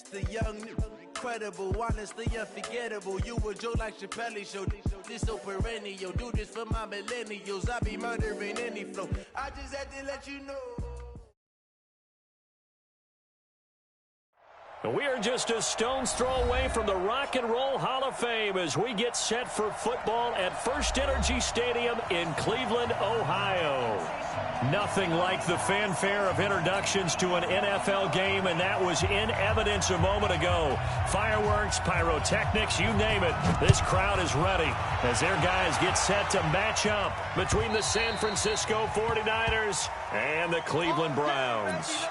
the young, incredible, honestly unforgettable. You a joke like Chappelle Show. This so perennial. Do this for my millennials. I be murdering any flow. I just had to let you know. We are just a stone's throw away from the Rock and Roll Hall of Fame as we get set for football at First Energy Stadium in Cleveland, Ohio. Nothing like the fanfare of introductions to an NFL game, and that was in evidence a moment ago. Fireworks, pyrotechnics, you name it. This crowd is ready as their guys get set to match up between the San Francisco 49ers and the Cleveland Browns.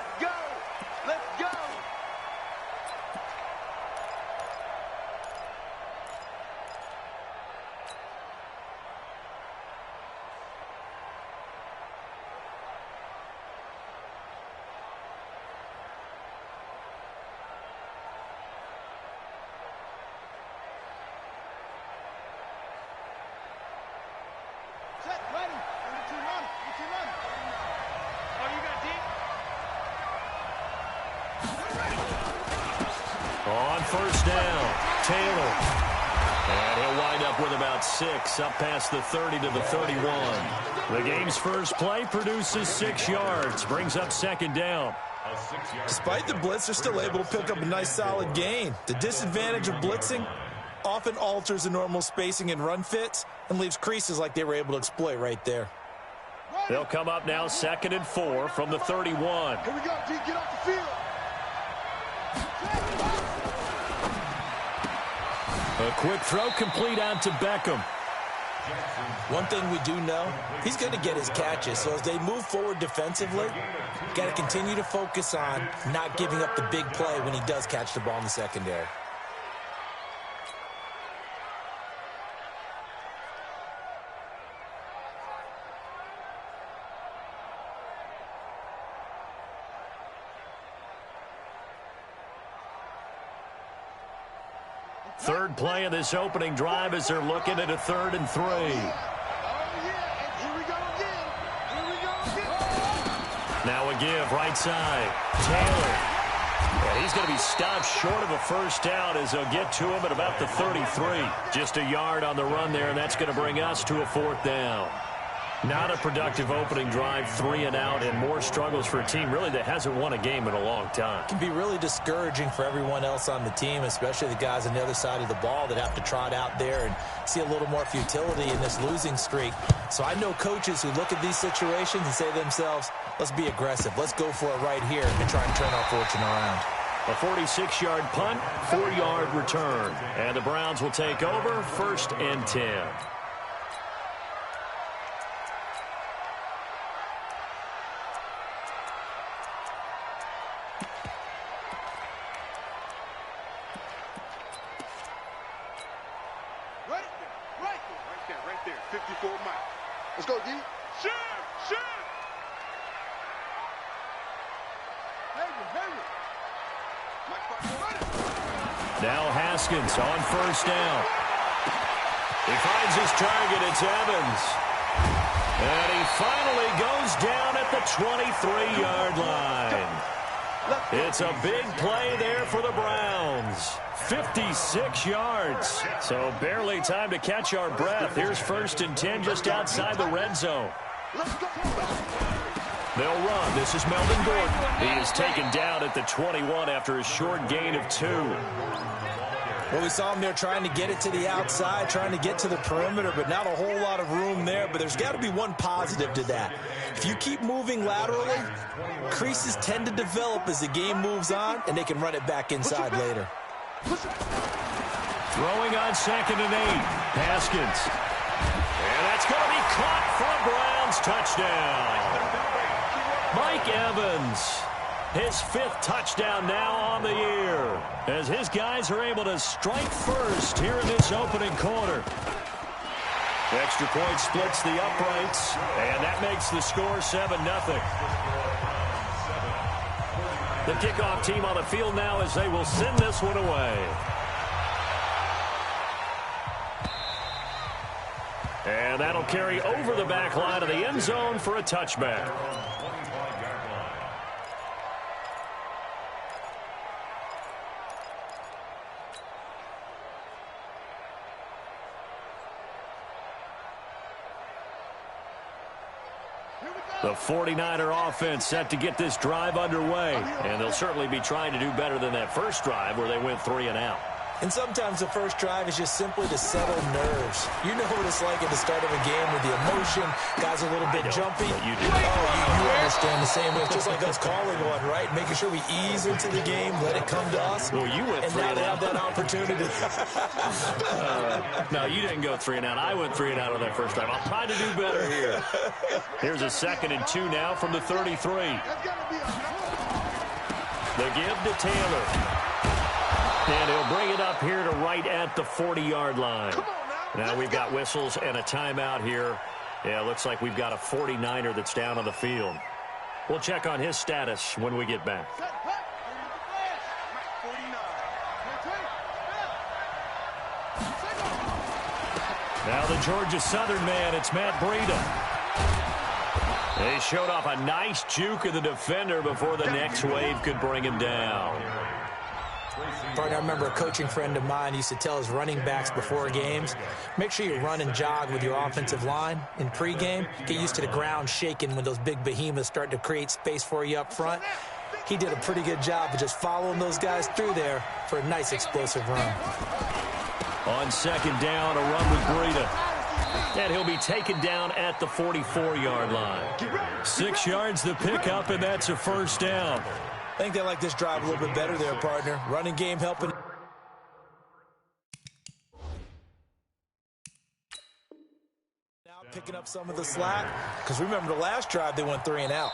On first down, Taylor. And he'll wind up with about 6, up past the 30 to the 31. The game's first play produces 6 yards, brings up second down. Despite the blitz, they're still able to pick up a nice solid gain. The disadvantage of blitzing often alters the normal spacing and run fits and leaves creases like they were able to exploit right there. They'll come up now 2nd and 4 from the 31. Here we go, G, get off the field. A quick throw complete out to Beckham. One thing we do know, he's going to get his catches. So as they move forward defensively, got to continue to focus on not giving up the big play when he does catch the ball in the secondary. Third play of this opening drive as they're looking at a 3rd and 3. Now a give, right side. Taylor. And he's going to be stopped short of a first down as they'll get to him at about the 33. Just a yard on the run there, and that's going to bring us to a 4th down. Not a productive opening drive, 3 and out, and more struggles for a team really that hasn't won a game in a long time. It can be really discouraging for everyone else on the team, especially the guys on the other side of the ball that have to trot out there and see a little more futility in this losing streak. So I know coaches who look at these situations and say to themselves, let's be aggressive. Let's go for it right here and try and turn our fortune around. A 46-yard punt, 4-yard return. And the Browns will take over 1st and 10. Right there. 54 Mike. Let's go, D. Shoot! Now Haskins on first down. He finds his target. It's Evans. And he finally goes down at the 23-yard line. It's a big play there for the Browns. 56 yards. So barely time to catch our breath. Here's 1st and 10 just outside the red zone. They'll run. This is Melvin Gordon. He is taken down at the 21 after a short gain of 2. Well, we saw him there trying to get it to the outside, trying to get to the perimeter, but not a whole lot of room there. But there's got to be one positive to that. If you keep moving laterally, creases tend to develop as the game moves on, and they can run it back inside later. Throwing on 2nd and 8. Haskins. And that's going to be caught for a Browns touchdown. Mike Evans. His 5th touchdown now on the year as his guys are able to strike first here in this opening quarter. Extra point splits the uprights, and that makes the score 7-0. The kickoff team on the field now as they will send this one away. And that'll carry over the back line of the end zone for a touchback. The 49er offense set to get this drive underway. And they'll certainly be trying to do better than that first drive where they went 3 and out. And sometimes the first drive is just simply to settle nerves. You know what it's like at the start of a game with the emotion. Guys are a little bit jumpy. You do. Oh, you understand the same way. It's just like us calling one, right? Making sure we ease into the game, let it come to us. Well, you went 3 and out. And now they have that opportunity. No, you didn't go 3 and out. I went 3 and out on that first drive. I'll try to do better here. Here's a 2nd and 2 now from the 33. The give to Taylor. And he'll bring it up here to right at the 40-yard line. Now we've got whistles and a timeout here. Yeah, looks like we've got a 49er that's down on the field. We'll check on his status when we get back. Now the Georgia Southern man, it's Matt Breida. They showed off a nice juke of the defender before the next wave could bring him down. Partner, I remember a coaching friend of mine used to tell his running backs before games, make sure you run and jog with your offensive line in pregame. Get used to the ground shaking when those big behemoths start to create space for you up front. He did a pretty good job of just following those guys through there for a nice explosive run. On 2nd down, a run with Breida. And he'll be taken down at the 44-yard line. 6 yards the pickup, and that's a 1st down. I think they like this drive a little bit better there, partner. Running game helping. Now picking up some of the slack, because remember the last drive they went 3 and out.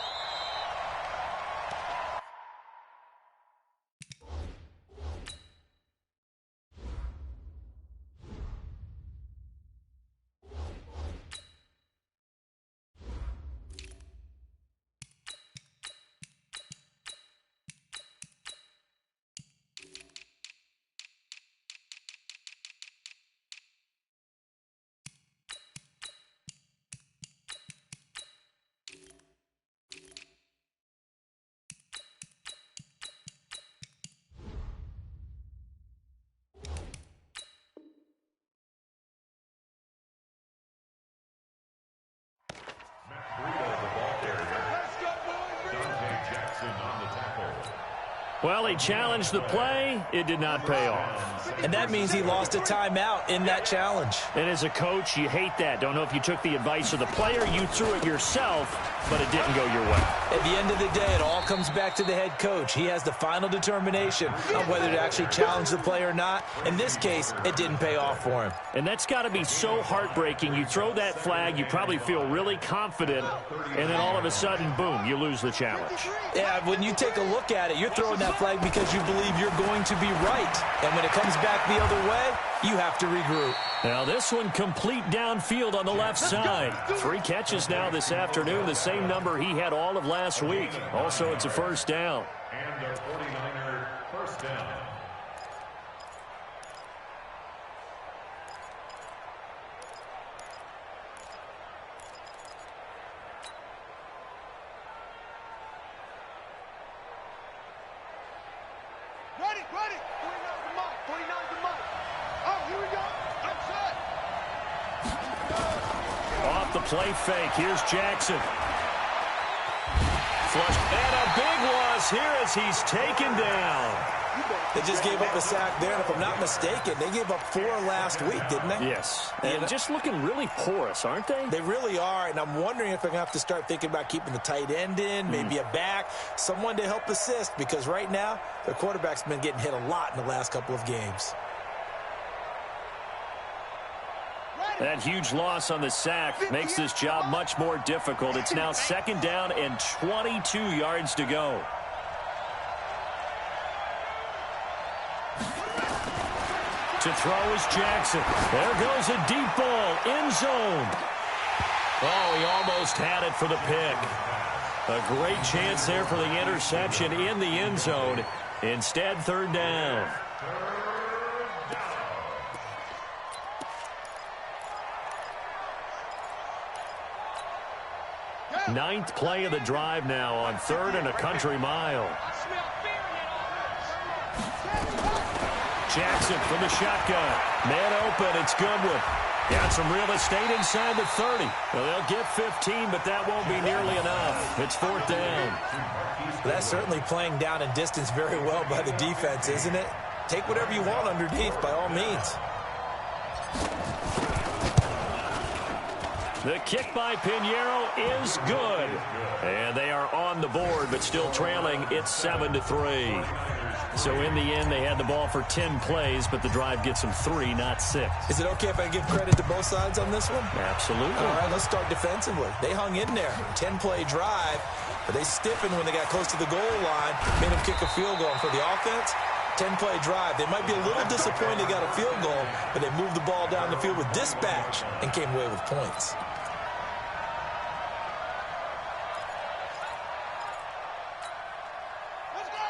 Well, he challenged the play. It did not pay off. And that means he lost a timeout in that challenge. And as a coach, you hate that. Don't know if you took the advice of the player. You threw it yourself, but it didn't go your way. At the end of the day, it all comes back to the head coach. He has the final determination on whether to actually challenge the play or not. In this case, it didn't pay off for him. And that's got to be so heartbreaking. You throw that flag, you probably feel really confident, and then all of a sudden, boom, you lose the challenge. Yeah, when you take a look at it, you're throwing that flag because you believe you're going to be right. And when it comes back the other way, you have to regroup. Now this one complete downfield on the left side. 3 catches now this afternoon, the same number he had all of last week. Also, it's a 1st down. And their 49er 1st down. Ready. 49's the mark. 49's the mark. Oh, here we go. Outside. Off the play fake. Here's Jackson. Flush. And a big loss here as he's taken down. They just gave up a sack there, and if I'm not mistaken, they gave up 4 last week, didn't they? Yes. And just looking really porous, aren't they? They really are, and I'm wondering if they're going to have to start thinking about keeping the tight end in, maybe a back, someone to help assist, because right now, their quarterback's been getting hit a lot in the last couple of games. That huge loss on the sack makes this job much more difficult. It's now 2nd down and 22 yards to go. To throw is Jackson. There goes a deep ball, end zone. Oh, he almost had it for the pick. A great chance there for the interception in the end zone. Instead, 3rd down. Ninth play of the drive now on 3rd and a country mile. Jackson from the shotgun. Man open, it's Goodwin. Got some real estate inside the 30. Well, they'll get 15, but that won't be nearly enough. It's 4th down. That's certainly playing down and distance very well by the defense, isn't it? Take whatever you want underneath, by all means. The kick by Pinheiro is good. And they are on the board, but still trailing. It's 7-3. So in the end, they had the ball for 10 plays, but the drive gets them 3, not 6. Is it okay if I give credit to both sides on this one? Absolutely. All right, let's start defensively. They hung in there. 10-play drive, but they stiffened when they got close to the goal line, made them kick a field goal. And for the offense, 10-play drive. They might be a little disappointed they got a field goal, but they moved the ball down the field with dispatch and came away with points.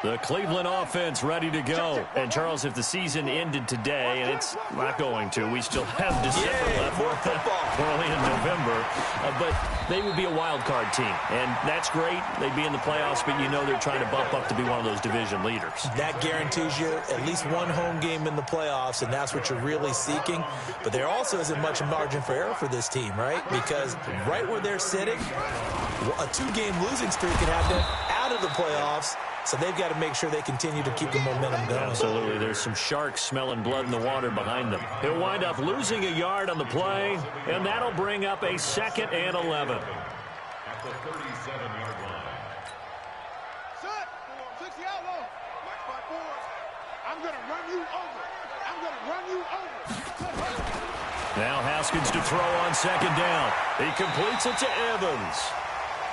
The Cleveland offense ready to go. And, Charles, if the season ended today, and it's not going to, we still have December left. More football. Early in November. But they would be a wild card team. And that's great. They'd be in the playoffs, but you know they're trying to bump up to be one of those division leaders. That guarantees you at least one home game in the playoffs, and that's what you're really seeking. But there also isn't much margin for error for this team, right? Because right where they're sitting, a 2-game losing streak can have them out of the playoffs. So they've got to make sure they continue to keep the momentum going. Absolutely. There's some sharks smelling blood in the water behind them. He'll wind up losing a yard on the play, and that'll bring up a 2nd and 11. At the 37-yard line. Set. 60 out low. March by 4. I'm going to run you over. I'm going to run you over. Now Haskins to throw on 2nd down. He completes it to Evans.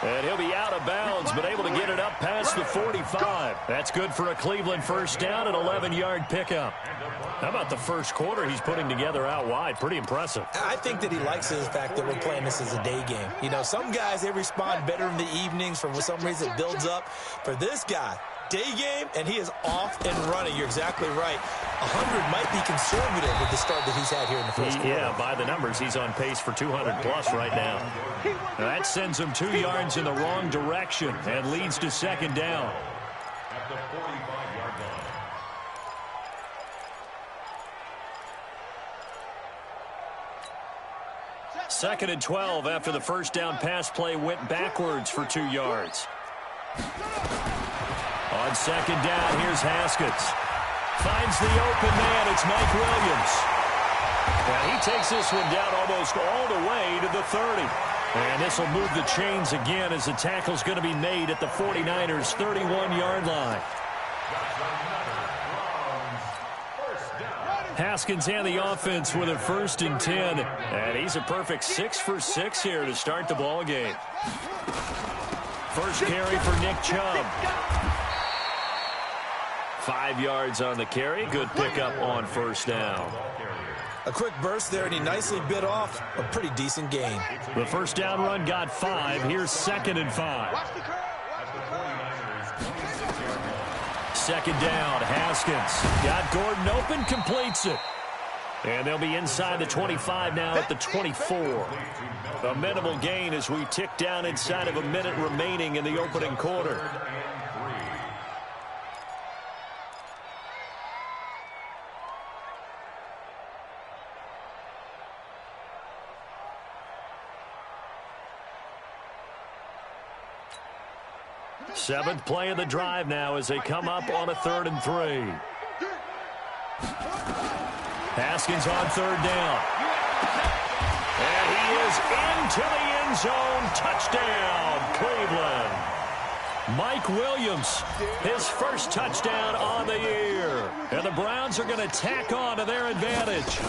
And he'll be out of bounds, but able to get it up past the 45. That's good for a Cleveland first down, an 11-yard pickup. How about the first quarter he's putting together out wide? Pretty impressive. I think that he likes the fact that we're playing this as a day game. You know, some guys, they respond better in the evenings. For some reason, it builds up. For this guy, day game, and he is off and running. You're exactly right. 100 might be conservative with the start that he's had here in the first quarter. Yeah, by the numbers, he's on pace for 200-plus right now. That sends him 2 yards in the wrong direction and leads to 2nd down. At the 45-yard line. 2nd and 12 after the first down pass play went backwards for 2 yards. On 2nd down, here's Haskins. Finds the open man. It's Mike Williams. And he takes this one down almost all the way to the 30. And this will move the chains again as the tackle's going to be made at the 49ers' 31-yard line. Haskins and the offense with a 1st and 10. And he's a perfect 6 for 6 here to start the ball game. First carry for Nick Chubb. 5 yards on the carry. Good pickup on 1st down. A quick burst there, and he nicely bit off a pretty decent gain. The first down run got 5. Here's 2nd and 5. 2nd down, Haskins. Got Gordon open, completes it. And they'll be inside the 25 now at the 24. A minimal gain as we tick down inside of a minute remaining in the opening quarter. Seventh play of the drive now as they come up on a 3rd and 3. Haskins on 3rd down. And he is into the end zone. Touchdown, Cleveland. Mike Williams, his first touchdown on the year. And the Browns are going to tack on to their advantage.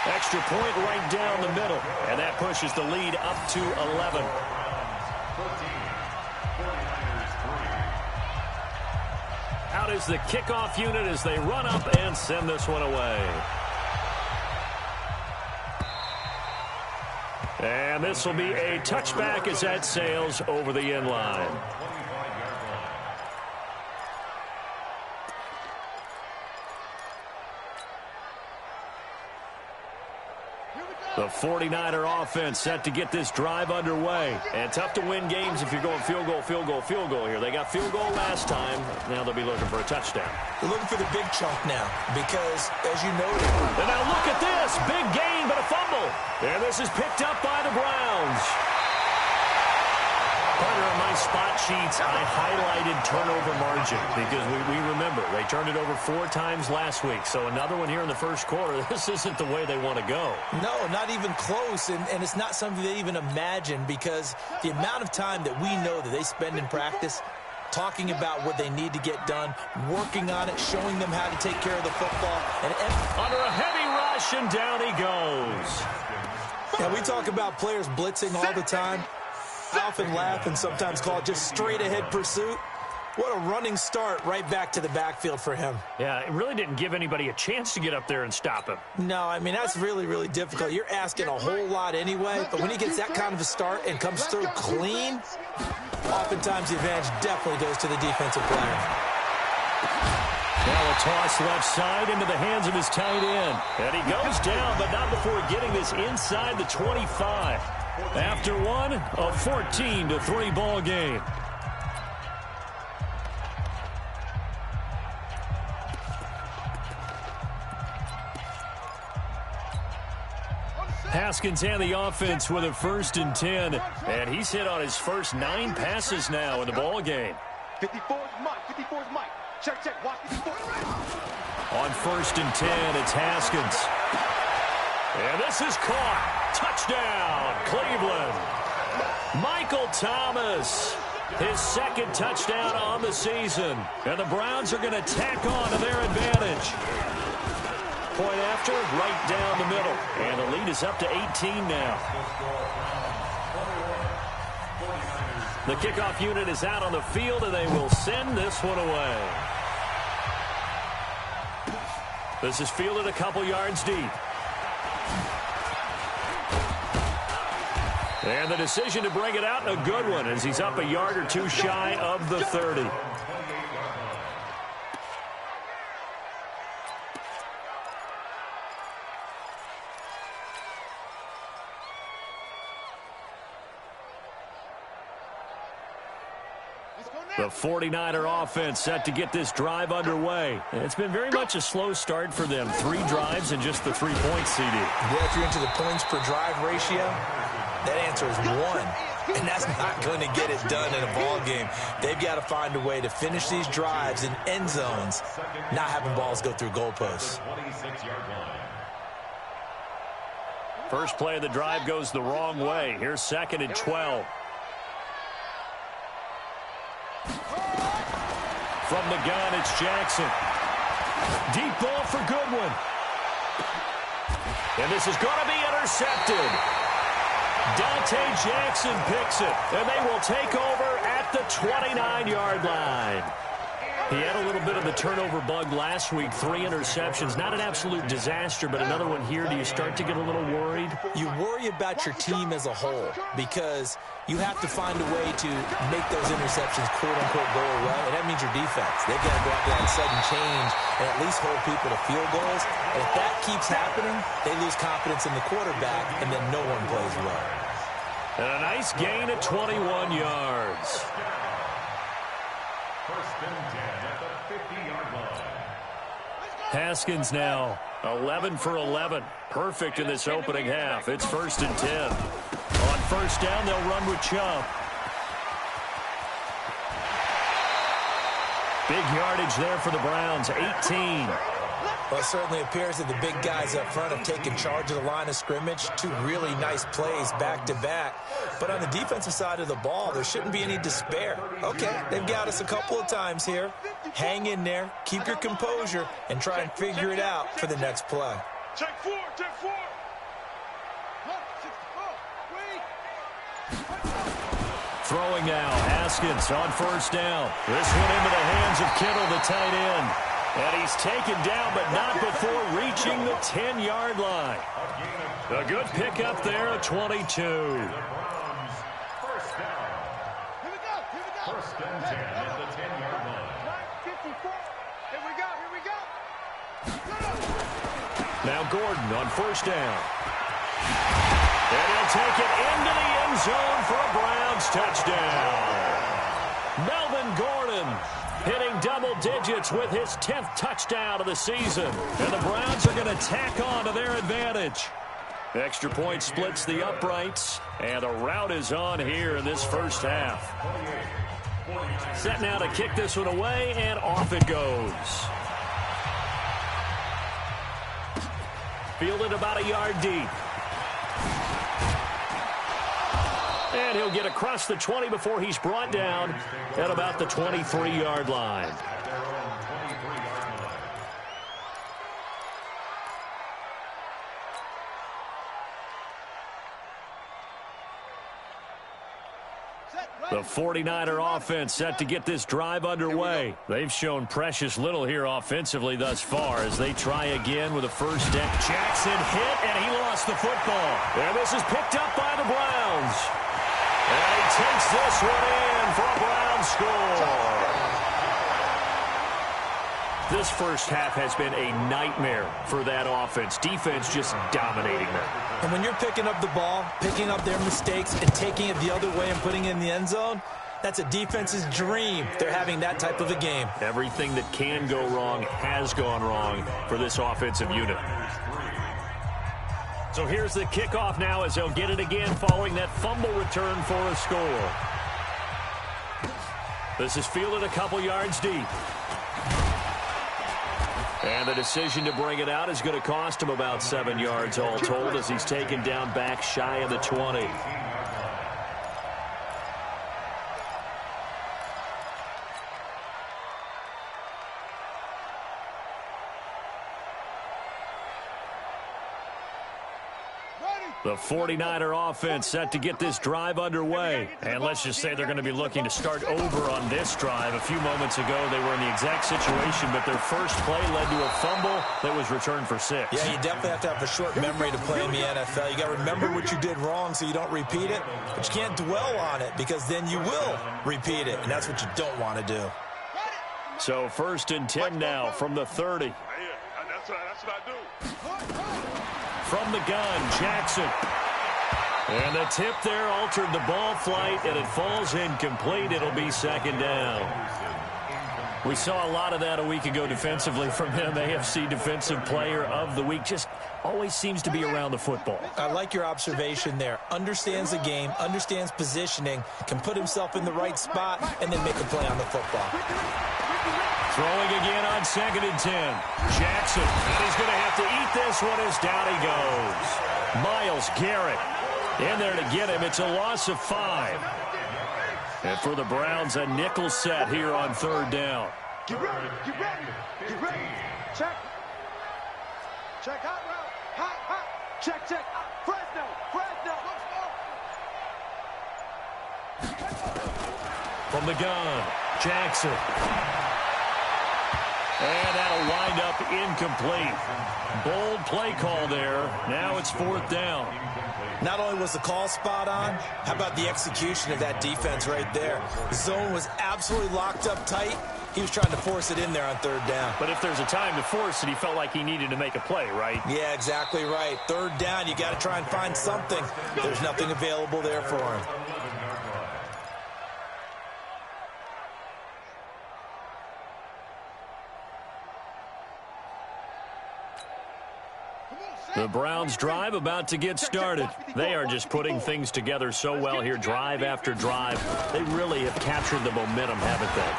Extra point right down the middle. And that pushes the lead up to 11. Out is the kickoff unit as they run up and send this one away. And this will be a touchback as that sails over the end line. Here we go. The 49er offense set to get this drive underway. And tough to win games if you're going field goal, field goal, field goal here. They got field goal last time. Now they'll be looking for a touchdown. They're looking for the big chunk now because, as you noted... And now look at this. Big gain, but a fumble. And this is picked up by the Browns. Under on my spot sheets, I highlighted turnover margin because we remember they turned it over 4 times last week. So another one here in the first quarter. This isn't the way they want to go. No, not even close, and it's not something they even imagine because the amount of time that we know that they spend in practice talking about what they need to get done, working on it, showing them how to take care of the football. And under a heavy rush, and down he goes. Yeah, we talk about players blitzing all the time. I often laugh and sometimes call it just straight-ahead pursuit. What a running start right back to the backfield for him. Yeah, it really didn't give anybody a chance to get up there and stop him. No, I mean, that's really, really difficult. You're asking a whole lot anyway, but when he gets that kind of a start and comes through clean, oftentimes the advantage definitely goes to the defensive player. Now a toss left side into the hands of his tight end. And he goes down, but not before getting this inside the 25. After one, a 14-3 ball game. Haskins and the offense with a 1st and 10. And he's hit on his first 9 passes now in the ball game. 54 is Mike. 54 is Mike. Check, check. Watch 54. On 1st and 10, it's Haskins. And this is caught. Touchdown, Cleveland. Michael Thomas, his 2nd touchdown on the season. And the Browns are going to tack on to their advantage. Point after, right down the middle. And the lead is up to 18 now. The kickoff unit is out on the field, and they will send this one away. This is fielded a couple yards deep. And the decision to bring it out, a good one, as he's up a yard or 2 shy of the 30. The 49er offense set to get this drive underway. It's been very much a slow start for them. 3 drives and just the 3 points, CD. Yeah, if you're into the points per drive ratio, that answer is 1. And that's not going to get it done in a ball game. They've got to find a way to finish these drives in end zones, not having balls go through goalposts. First play of the drive goes the wrong way. Here's 2nd and 12. From the gun, it's Jackson. Deep ball for Goodwin. And this is going to be intercepted. Dante Jackson picks it, and they will take over at the 29-yard line. He had a little bit of the turnover bug last week, 3 interceptions. Not an absolute disaster, but another one here. Do you start to get a little worried? You worry about your team as a whole because you have to find a way to make those interceptions, quote-unquote, go away, and that means your defense. They've got to go out there and sudden change and at least hold people to field goals. And if that keeps happening, they lose confidence in the quarterback, and then no one plays well. And a nice gain of 21 yards. 1st and 10 at the 50-yard line. Haskins now 11 for 11. Perfect in this opening half. It's 1st and 10. On 1st down, they'll run with Chubb. Big yardage there for the Browns, 18. Well, it certainly appears that the big guys up front have taken charge of the line of scrimmage. 2 really nice plays back-to-back. But on the defensive side of the ball, there shouldn't be any despair. Okay, they've got us a couple of times here. Hang in there, keep your composure, and try and figure it out for the next play. Check 4, check 4. Throwing now, Haskins on 1st down. This one into the hands of Kittle, the tight end. And he's taken down, but not before reaching the 10-yard line. A good pickup there at 22. First down. Here we go, here we go. 1st and 10 at the 10-yard line. 54. Here we go, here we go. Now Gordon on 1st down. And he'll take it into the end zone for a Browns touchdown. Melvin Gordon hitting double digits with his 10th touchdown of the season. And the Browns are going to tack on to their advantage. Extra point splits the uprights, and the route is on here in this first half. Set now to kick this one away, and off it goes. Fielded about a yard deep. And he'll get across the 20 before he's brought down at about the 23-yard line. The 49er offense set to get this drive underway. They've shown precious little here offensively thus far as they try again with a first down. Jackson hit, and he lost the football. And this is picked up by the Browns. And he takes this one in for a Browns score. This first half has been a nightmare for that offense. Defense just dominating them. And when you're picking up the ball, picking up their mistakes, and taking it the other way and putting it in the end zone, that's a defense's dream. They're having that type of a game. Everything that can go wrong has gone wrong for this offensive unit. So here's the kickoff now as they'll get it again following that fumble return for a score. This is fielded a couple yards deep. And the decision to bring it out is going to cost him about 7 yards all told as he's taken down back shy of the 20. The 49er offense set to get this drive underway. And let's just say they're going to be looking to start over on this drive. A few moments ago, they were in the exact situation, but their first play led to a fumble that was returned for 6. Yeah, you definitely have to have a short memory to play in the NFL. You got to remember what you did wrong so you don't repeat it, but you can't dwell on it because then you will repeat it, and that's what you don't want to do. So 1st and 10 now from the 30. That's what I do. From the gun, Jackson. And the tip there altered the ball flight, and it falls incomplete. It'll be 2nd down. We saw a lot of that a week ago defensively from him. AFC Defensive Player of the Week. Just always seems to be around the football. I like your observation there. Understands the game, understands positioning, can put himself in the right spot, and then make a play on the football. Throwing again on 2nd and 10. Jackson. And he's going to have to eat this one as down he goes. Myles Garrett in there to get him. It's a loss of 5. And for the Browns, a nickel set here on 3rd down. Get ready, get ready, get ready. Check. Check, hot route. Hot, hot. Check, check. Fresno, Fresno. From the gun, Jackson. And that'll wind up incomplete. Bold play call there. Now it's 4th down. Not only was the call spot on, how about the execution of that defense right there? The zone was absolutely locked up tight. He was trying to force it in there on 3rd down. But if there's a time to force it, he felt like he needed to make a play, right? Yeah, exactly right. 3rd down, you got to try and find something. There's nothing available there for him. The Browns drive about to get started. They are just putting things together so well here, drive after drive. They really have captured the momentum, haven't they?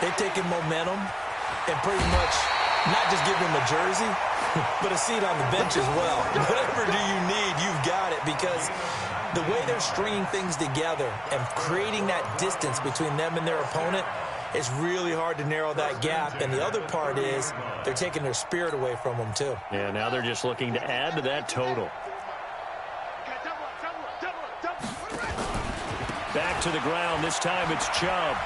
They've taken momentum and pretty much not just give them a jersey, but a seat on the bench as well. Whatever do you need, you've got it, because the way they're stringing things together and creating that distance between them and their opponent, it's really hard to narrow that gap. And the other part is they're taking their spirit away from them, too. Yeah, now they're just looking to add to that total. Back to the ground. This time it's Chubb.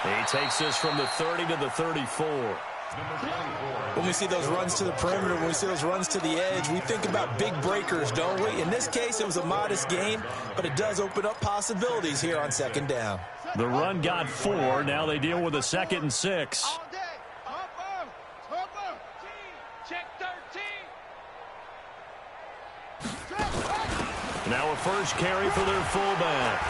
He takes this from the 30 to the 34. When we see those runs to the perimeter, when we see those runs to the edge, we think about big breakers, don't we? In this case, it was a modest gain, but it does open up possibilities here on 2nd down. The run got 4. Now they deal with a 2nd and 6. Check 13. Now a first carry for their fullback.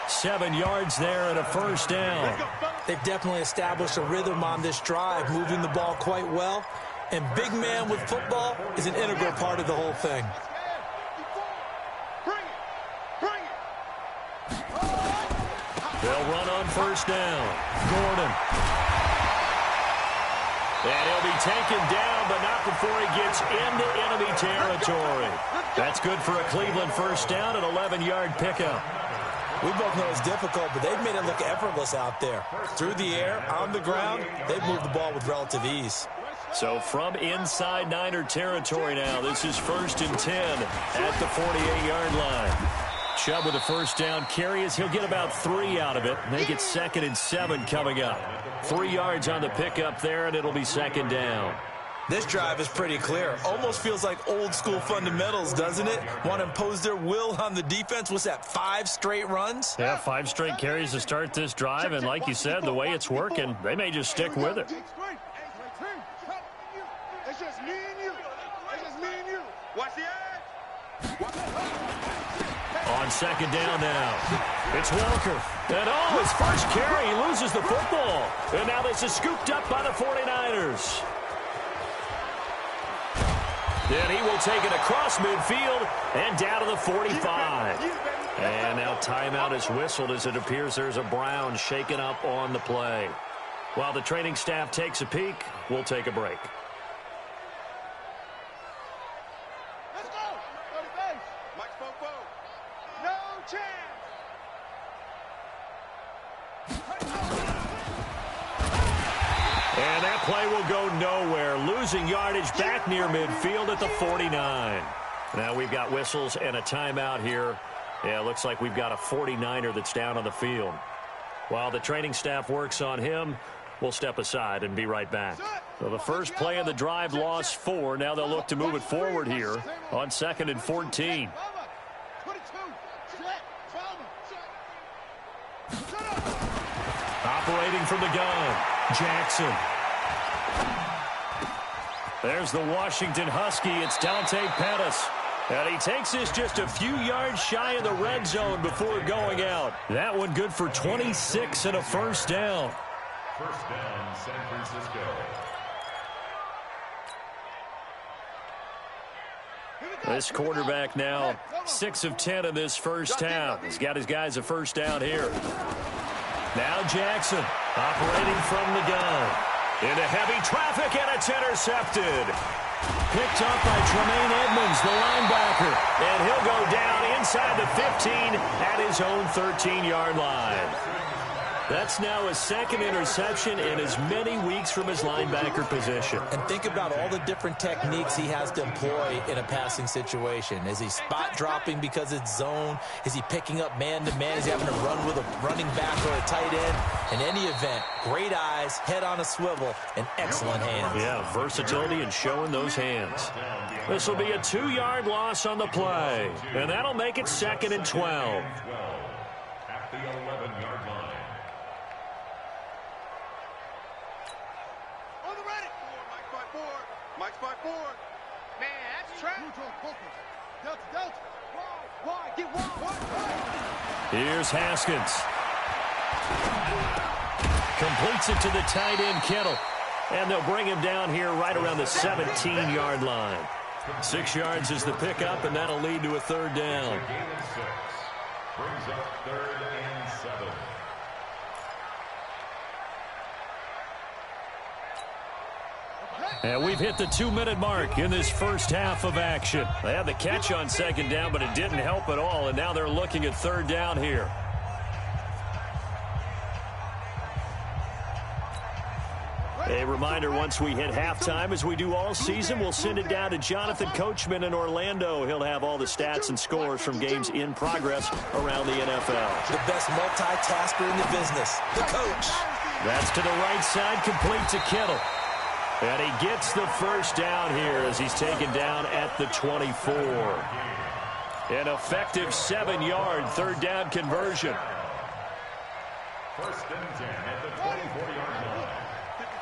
7 yards there and a first down. They've definitely established a rhythm on this drive, moving the ball quite well. And big man with football is an integral part of the whole thing. They'll run on first down. Gordon. And he'll be taken down, but not before he gets into enemy territory. That's good for a Cleveland first down, an 11-yard pickup. We both know it's difficult, but they've made it look effortless out there. Through the air, on the ground, they've moved the ball with relative ease. So from inside Niner territory now, this is 1st and 10 at the 48-yard line. Chubb with a first down carry as he'll get about 3 out of it. Make it 2nd and 7 coming up. 3 yards on the pickup there, and it'll be 2nd down. This drive is pretty clear. Almost feels like old school fundamentals, doesn't it? Want to impose their will on the defense. What's that, 5 straight runs? Yeah, 5 straight carries to start this drive, and like you said, the way it's working, they may just stick with it. It's just me and you. It's just me and you. Watch the edge. On 2nd down now, it's Walker. And his first carry, he loses the football. And now this is scooped up by the 49ers. Then he will take it across midfield and down to the 45. And now timeout is whistled as it appears there's a Brown shaken up on the play. While the training staff takes a peek, we'll take a break. Let's go. Go to base. Mike Popo. No chance. And that play will go nowhere. Losing yardage back near midfield at the 49. Now we've got whistles and a timeout here. Yeah, it looks like we've got a 49er that's down on the field. While the training staff works on him, we'll step aside and be right back. So the first play of the drive lost 4. Now they'll look to move it forward here on 2nd and 14. Operating from the gun, Jackson. There's the Washington Husky. It's Dante Pettis. And he takes this just a few yards shy of the red zone before going out. That one good for 26 and a first down. First down, San Francisco. This quarterback now 6 of 10 in this first half. He's got his guys a first down here. Now Jackson operating from the gun. Into heavy traffic, and it's intercepted. Picked up by Tremaine Edmonds, the linebacker. And he'll go down inside the 15 at his own 13-yard line. That's now his 2nd interception in as many weeks from his linebacker position. And think about all the different techniques he has to employ in a passing situation. Is he spot dropping because it's zone? Is he picking up man-to-man? Is he having to run with a running back or a tight end? In any event, great eyes, head on a swivel, and excellent hands. Yeah, versatility and showing those hands. This will be a 2-yard loss on the play. And that'll make it 2nd and 12. At the 11-yard line. Mike's by 4. Man, that's trap. Delta, Delta. Wide, get wide. Here's Haskins. Completes it to the tight end, Kittle. And they'll bring him down here right around the 17-yard line. 6 yards is the pickup, and that'll lead to a 3rd down. Gain of 6. Brings up 3rd and 7. And we've hit the 2-minute mark in this first half of action. They had the catch on 2nd down, but it didn't help at all, and now they're looking at 3rd down here. A reminder, once we hit halftime, as we do all season, we'll send it down to Jonathan Coachman in Orlando. He'll have all the stats and scores from games in progress around the NFL. The best multitasker in the business, the coach. That's to the right side, complete to Kittle. And he gets the first down here as he's taken down at the 24. An effective 7-yard 3rd down conversion. 1st and 10 at the 24-yard line.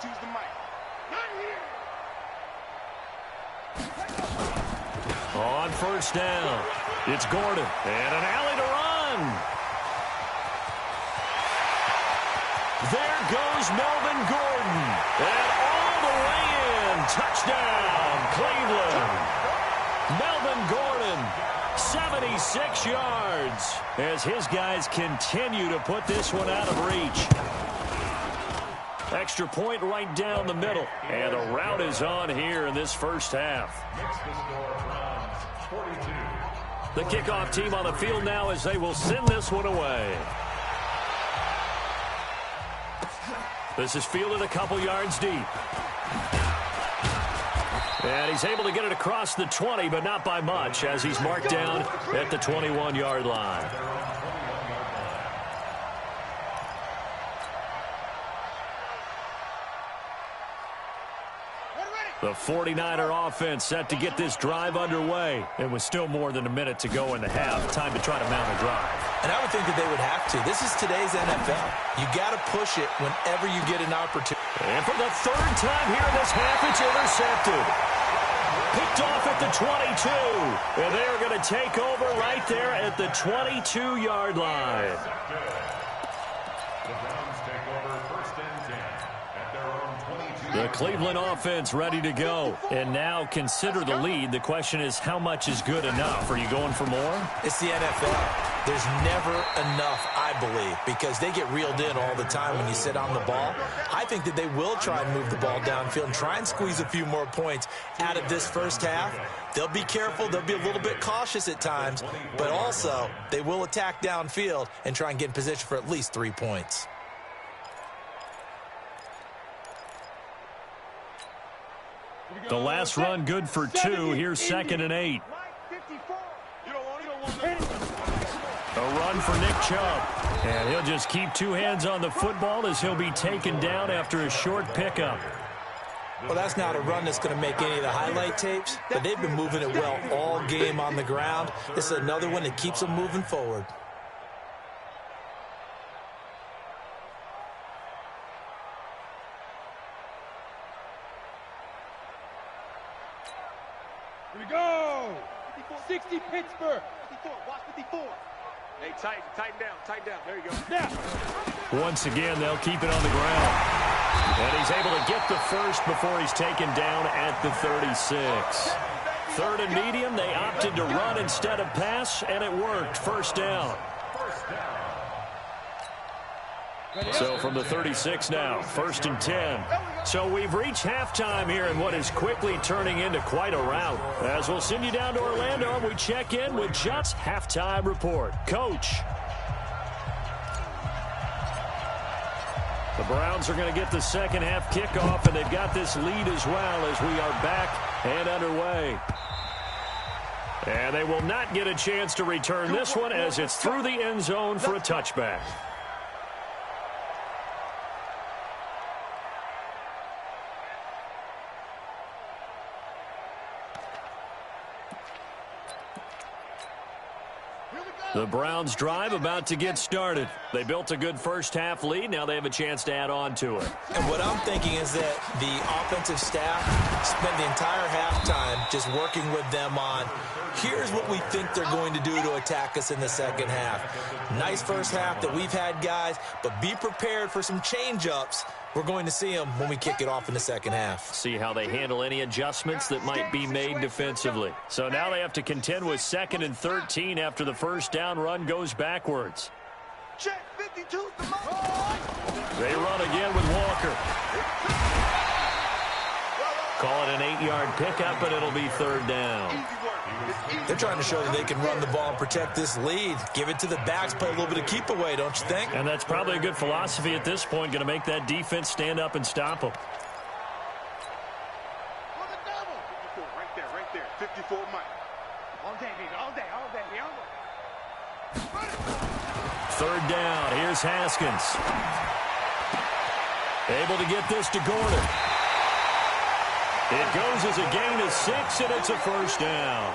Choose the mic. Not here. on first down. It's Gordon. And an alley to run. There goes Melvin Gordon. And all the way in. Touchdown, Cleveland. Melvin Gordon, 76 yards, as his guys continue to put this one out of reach. Extra point right down the middle. And the route is on here in this first half. The kickoff team on the field now as they will send this one away. This is fielded a couple yards deep. And he's able to get it across the 20, but not by much, as he's marked down at the 21-yard line. The 49er offense set to get this drive underway. It was still more than a minute to go in the half. Time to try to mount a drive. And I would think that they would have to. This is today's NFL. You got to push it whenever you get an opportunity. And for the third time here in this half, it's intercepted. Picked off at the 22. And they are going to take over right there at the 22-yard line. The Cleveland offense ready to go. And now consider the lead. The question is, how much is good enough? Are you going for more? It's the NFL. There's never enough, I believe, because they get reeled in all the time when you sit on the ball. I think that they will try and move the ball downfield and try and squeeze a few more points out of this first half. They'll be careful. They'll be a little bit cautious at times, but also they will attack downfield and try and get in position for at least 3 points. The last run good for 2. Here's 2nd and 8. A run for Nick Chubb. And he'll just keep 2 hands on the football as he'll be taken down after a short pickup. Well, that's not a run that's going to make any of the highlight tapes, but they've been moving it well all game on the ground. This is another one that keeps them moving forward. Here we go. 60 Pittsburgh. 54. Watch 54. Hey, tighten down. There you go. Now. Once again, they'll keep it on the ground. And he's able to get the first before he's taken down at the 36. 3rd and medium, they opted to run instead of pass, and it worked. First down. So from the 36 now, 1st and 10. So we've reached halftime here in what is quickly turning into quite a rout. As we'll send you down to Orlando, and we check in with Just Halftime Report. Coach. The Browns are going to get the second half kickoff, and they've got this lead as well as we are back and underway. And they will not get a chance to return this one as it's through the end zone for a touchback. The Browns drive about to get started. They built a good first half lead. Now they have a chance to add on to it. And what I'm thinking is that the offensive staff spent the entire halftime just working with them on, here's what we think they're going to do to attack us in the second half. Nice first half that we've had, guys, but be prepared for some change-ups. We're going to see them when we kick it off in the second half. See how they handle any adjustments that might be made defensively. So now they have to contend with 2nd and 13 after the first down run goes backwards. Check 52. They run again with Walker. Call it an 8-yard pickup, but it'll be 3rd down. They're trying to show that they can run the ball and protect this lead. Give it to the backs, play a little bit of keep away, don't you think? And that's probably a good philosophy at this point, going to make that defense stand up and stop them. Right there. 54 Mike. All day, baby. All day. 3rd down. Here's Haskins. Able to get this to Gordon. It goes as a gain of 6, and it's a first down.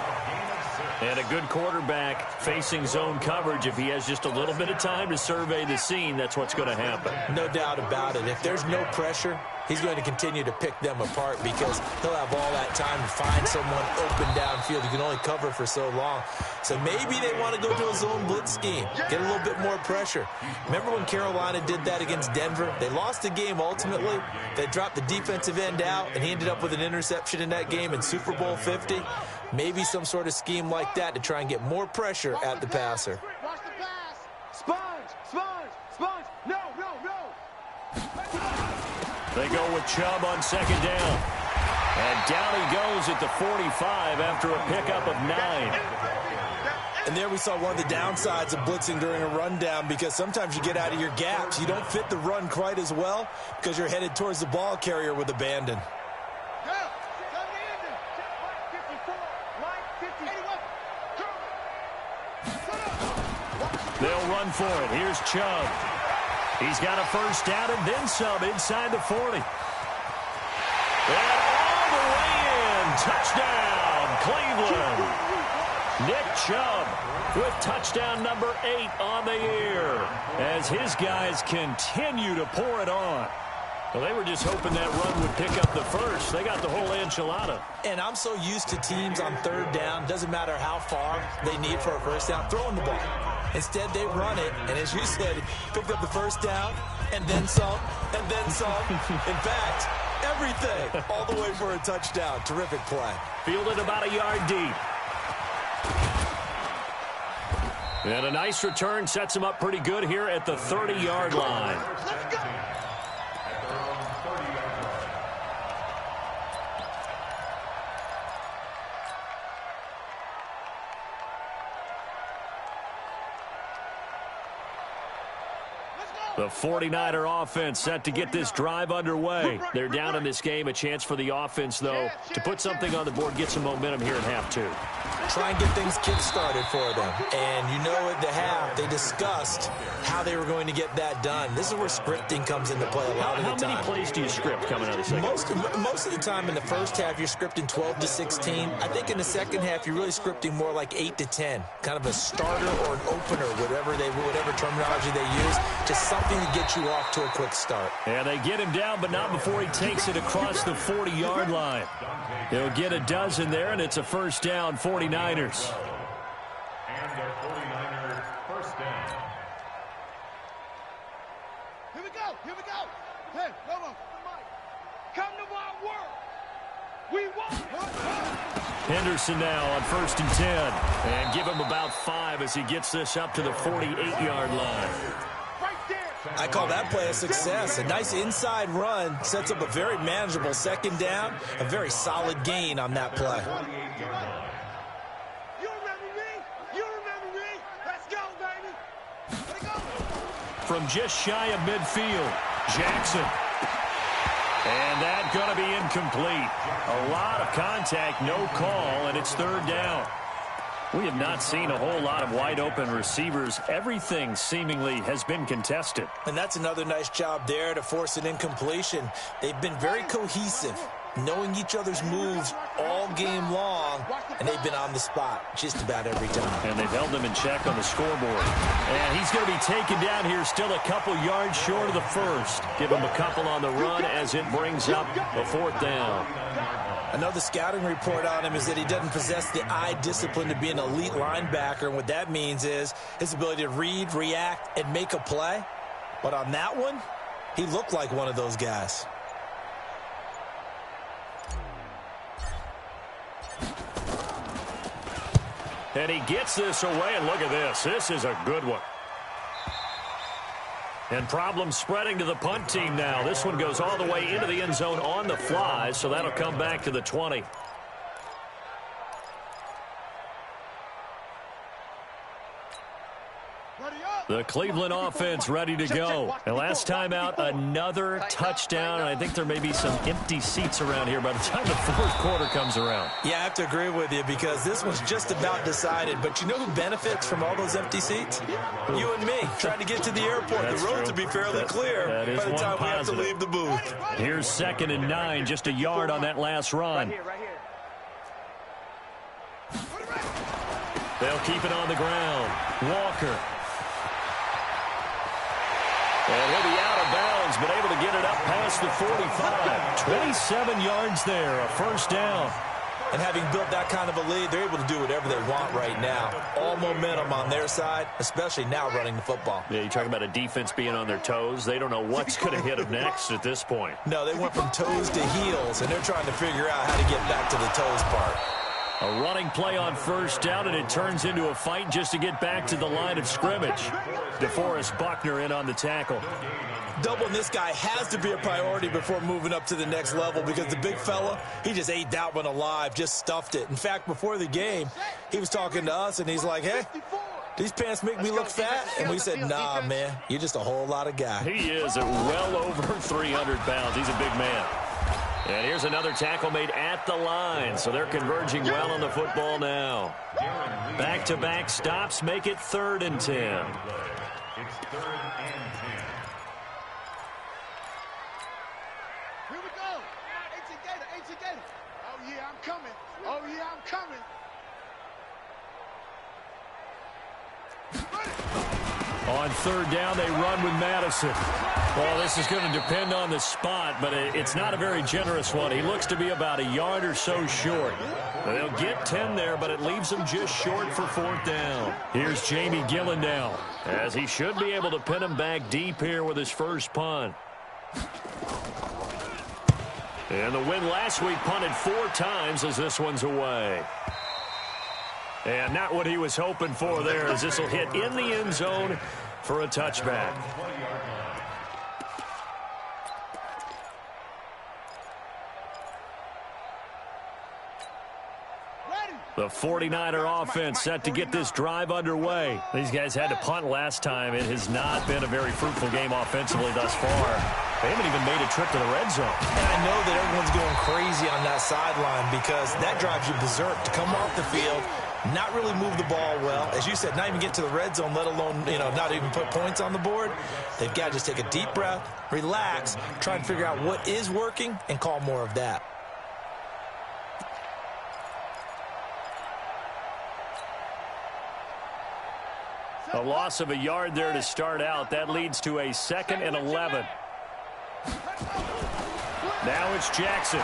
And a good quarterback facing zone coverage. If he has just a little bit of time to survey the scene, that's what's going to happen. No doubt about it. If there's no pressure, he's going to continue to pick them apart because he'll have all that time to find someone open downfield. You can only cover for so long. So maybe they want to go to a zone blitz scheme, get a little bit more pressure. Remember when Carolina did that against Denver? They lost the game ultimately. They dropped the defensive end out, and he ended up with an interception in that game in Super Bowl 50. Maybe some sort of scheme like that to try and get more pressure at the passer. Watch the pass. Sponge. No. They go with Chubb on second down. And down he goes at the 45 after a pickup of 9. And there we saw one of the downsides of blitzing during a rundown because sometimes you get out of your gaps. You don't fit the run quite as well because you're headed towards the ball carrier with abandon. They'll run for it. Here's Chubb. He's got a first down and then some inside the 40. And all the way in. Touchdown, Cleveland. Nick Chubb with touchdown number 8 on the year as his guys continue to pour it on. Well, they were just hoping that run would pick up the first. They got the whole enchilada. And I'm so used to teams on third down, doesn't matter how far they need for a first down, throwing the ball. Instead, they run it, and as you said, picked up the first down, and then some, and then some. In fact, everything, all the way for a touchdown. Terrific play. Fielded about a yard deep. And a nice return sets him up pretty good here at the 30-yard line. Let's go. The 49er offense set to get this drive underway. They're down in this game. A chance for the offense, though, to put something on the board, get some momentum here in half 2. Try and get things kick-started for them. And you know at the half, they discussed how they were going to get that done. This is where scripting comes into play a lot of the time. How many plays do you script coming out of the second? Most of the time in the first half, you're scripting 12 to 16. I think in the second half, you're really scripting more like 8 to 10. Kind of a starter or an opener, whatever terminology they use. Just something to get you off to a quick start. And they get him down, but not before he takes it across the 40-yard line. He'll get a dozen there, and it's a first down, 49ers. And the 49ers first down. Here we go. Hey, come on. Come to my world. We won. Henderson now on 1st and 10. And give him about 5 as he gets this up to the 48-yard line. I call that play a success. A nice inside run sets up a very manageable second down, a very solid gain on that play. You remember me? Let's go, baby. Let's go. From just shy of midfield, Jackson. And that's going to be incomplete. A lot of contact, no call, and it's 3rd down. We have not seen a whole lot of wide-open receivers. Everything seemingly has been contested. And that's another nice job there to force an incompletion. They've been very cohesive, knowing each other's moves all game long, and they've been on the spot just about every time. And they've held them in check on the scoreboard. And he's going to be taken down here still a couple yards short of the first. Give him a couple on the run as it brings up a 4th down. I know the scouting report on him is that he doesn't possess the eye discipline to be an elite linebacker, and what that means is his ability to read, react, and make a play. But on that one, he looked like one of those guys. And he gets this away, and look at this. This is a good one. And problems spreading to the punt team now. This one goes all the way into the end zone on the fly, so that'll come back to the 20. The Cleveland offense ready to go. And last time out, another touchdown. And I think there may be some empty seats around here by the time the 4th quarter comes around. Yeah, I have to agree with you because this one's just about decided. But you know who benefits from all those empty seats? You and me, trying to get to the airport. That's the roads true. will be fairly clear by by the time we have to leave the booth. Here's 2nd and 9, just a yard on that last run. Right here. They'll keep it on the ground. Walker. And he'll be out of bounds, but able to get it up past the 45. 27 yards there, a first down. And having built that kind of a lead, they're able to do whatever they want right now. All momentum on their side, especially now running the football. Yeah, you're talking about a defense being on their toes. They don't know what's going to hit them next at this point. No, they went from toes to heels, and they're trying to figure out how to get back to the toes part. A running play on first down, and it turns into a fight just to get back to the line of scrimmage. DeForest Buckner in on the tackle. Doubling this guy has to be a priority before moving up to the next level because the big fella, he just ate that one alive, just stuffed it. In fact, before the game, he was talking to us, and he's like, hey, these pants make me look fat. And we said, nah, man, you're just a whole lot of guy. He is at well over 300 pounds. He's a big man. And here's another tackle made at the line, so they're converging well on the football now. Back-to-back stops make it 3rd and 10. It's 3rd and 10. Here we go. 18 Gator. Oh, yeah, I'm coming. Oh, yeah, I'm coming. On 3rd down, they run with Madison. Well, this is going to depend on the spot, but it's not a very generous one. He looks to be about a yard or so short. They'll get 10 there, but it leaves them just short for 4th down. Here's Jamie Gillen now, as he should be able to pin him back deep here with his first punt. And the win last week punted 4 times as this one's away. And not what he was hoping for there, as this will hit in the end zone for a touchback. The 49er offense set to get this drive underway. These guys had to punt last time. It has not been a very fruitful game offensively thus far. They haven't even made a trip to the red zone. And I know that everyone's going crazy on that sideline because that drives you berserk to come off the field, not really move the ball well. As you said, not even get to the red zone, let alone, not even put points on the board. They've got to just take a deep breath, relax, try and figure out what is working, and call more of that. A loss of a yard there to start out. That leads to a 2nd and 11. Now it's Jackson.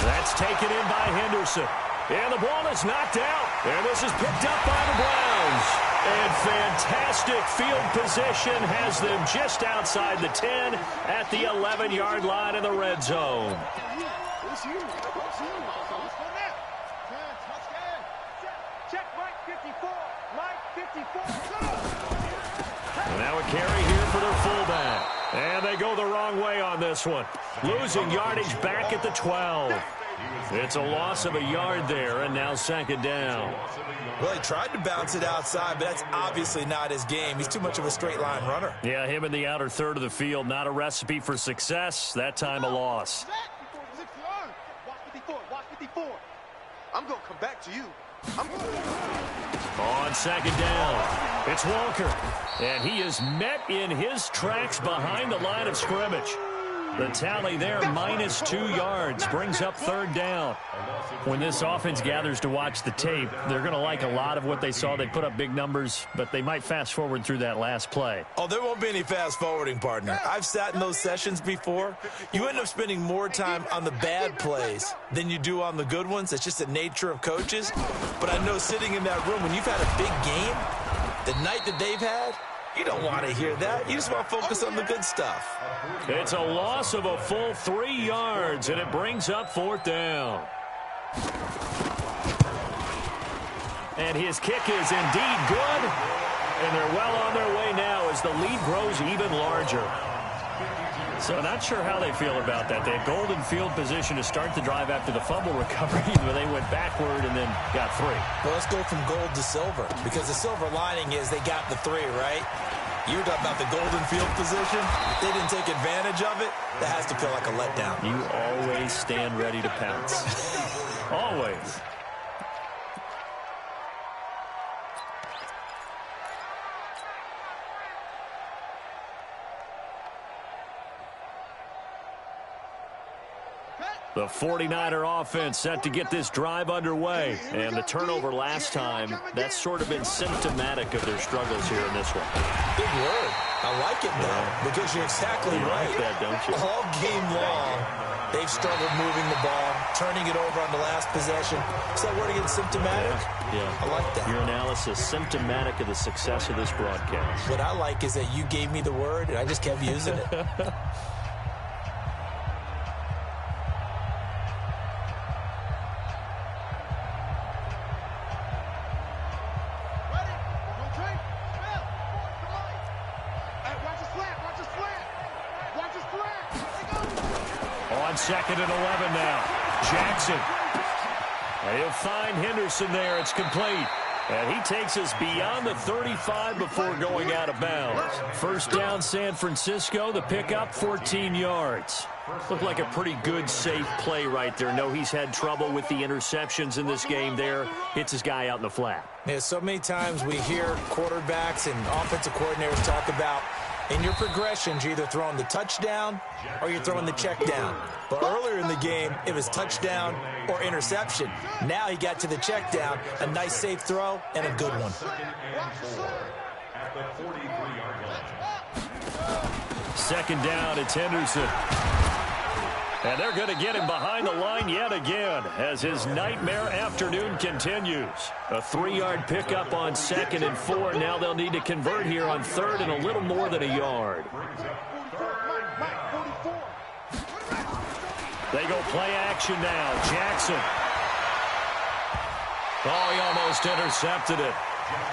That's taken in by Henderson. And the ball is knocked out. And this is picked up by the Browns. And fantastic field position has them just outside the 10 at the 11-yard line in the red zone. Now a carry here for their fullback. And they go the wrong way on this one. Losing yardage back at the 12. It's a loss of a yard there, and now 2nd down. Well, he tried to bounce it outside, but that's obviously not his game. He's too much of a straight-line runner. Yeah, him in the outer third of the field, not a recipe for success. That time a loss. Watch 54. I'm going to come back to you. On 2nd down, it's Walker. And he is met in his tracks behind the line of scrimmage. The tally there, minus 2 yards, brings up 3rd down. When this offense gathers to watch the tape, they're going to like a lot of what they saw. They put up big numbers, but they might fast forward through that last play. Oh, there won't be any fast forwarding, partner. I've sat in those sessions before. You end up spending more time on the bad plays than you do on the good ones. It's just the nature of coaches. But I know sitting in that room, when you've had a big game, the night that they've had, you don't want to hear that. You just want to focus on the good stuff. It's a loss of a full 3 yards, and it brings up 4th down. And his kick is indeed good. And they're well on their way now as the lead grows even larger. So not sure how they feel about that. They had golden field position to start the drive after the fumble recovery, but they went backward and then got 3. Well, let's go from gold to silver, because the silver lining is they got the 3, right? You were talking about the golden field position. If they didn't take advantage of it, that has to feel like a letdown. You always stand ready to pounce. Always. The 49er offense set to get this drive underway. And the turnover last time, that's sort of been symptomatic of their struggles here in this one. Big word. I like it, though, because you're exactly right. You like that, don't you? All game long, they've struggled moving the ball, turning it over on the last possession. So word again, symptomatic? Yeah. I like that. Your analysis, symptomatic of the success of this broadcast. What I like is that you gave me the word, and I just kept using it. Second and 11 now. Jackson. And he'll find Henderson there. It's complete. And he takes us beyond the 35 before going out of bounds. First down, San Francisco. The pickup, 14 yards. Looked like a pretty good, safe play right there. No, he's had trouble with the interceptions in this game there. Hits his guy out in the flat. Yeah, so many times we hear quarterbacks and offensive coordinators talk about in your progressions, you're either throwing the touchdown or you're throwing the check down. But earlier in the game, it was touchdown or interception. Now he got to the check down, a nice safe throw, and a good one. Second down, it's Henderson. And they're going to get him behind the line yet again as his nightmare afternoon continues. A 3-yard pickup on 2nd and 4. Now they'll need to convert here on 3rd and a little more than a yard. They go play action now. Jackson. Oh, he almost intercepted it.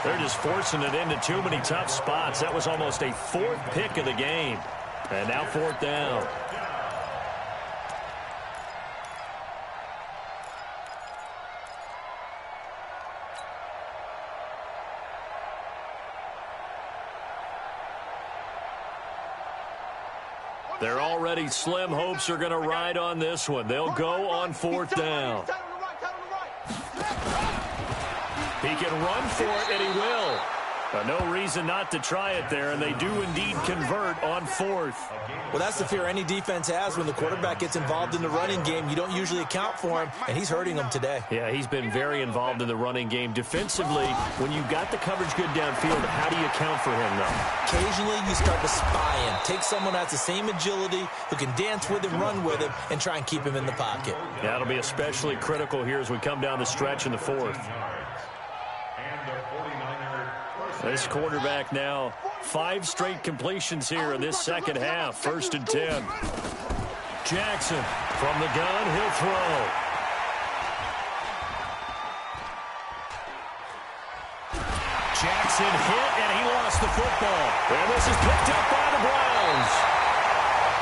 They're just forcing it into too many tough spots. That was almost a 4th pick of the game. And now 4th down. Their already slim hopes are going to ride on this one. They'll go on 4th down. He can run for it, and he will. No reason not to try it there, and they do indeed convert on 4th. Well, that's the fear any defense has when the quarterback gets involved in the running game. You don't usually account for him, and he's hurting them today. Yeah, he's been very involved in the running game. Defensively, when you got the coverage good downfield, how do you account for him, though? Occasionally, you start to spy him. Take someone that has the same agility, who can dance with him, run with him, and try and keep him in the pocket. Yeah, that'll be especially critical here as we come down the stretch in the 4th. This quarterback now, 5 straight completions here in this second half. 1st and 10. Jackson from the gun, he'll throw. Jackson hit, and he lost the football. And this is picked up by the Browns.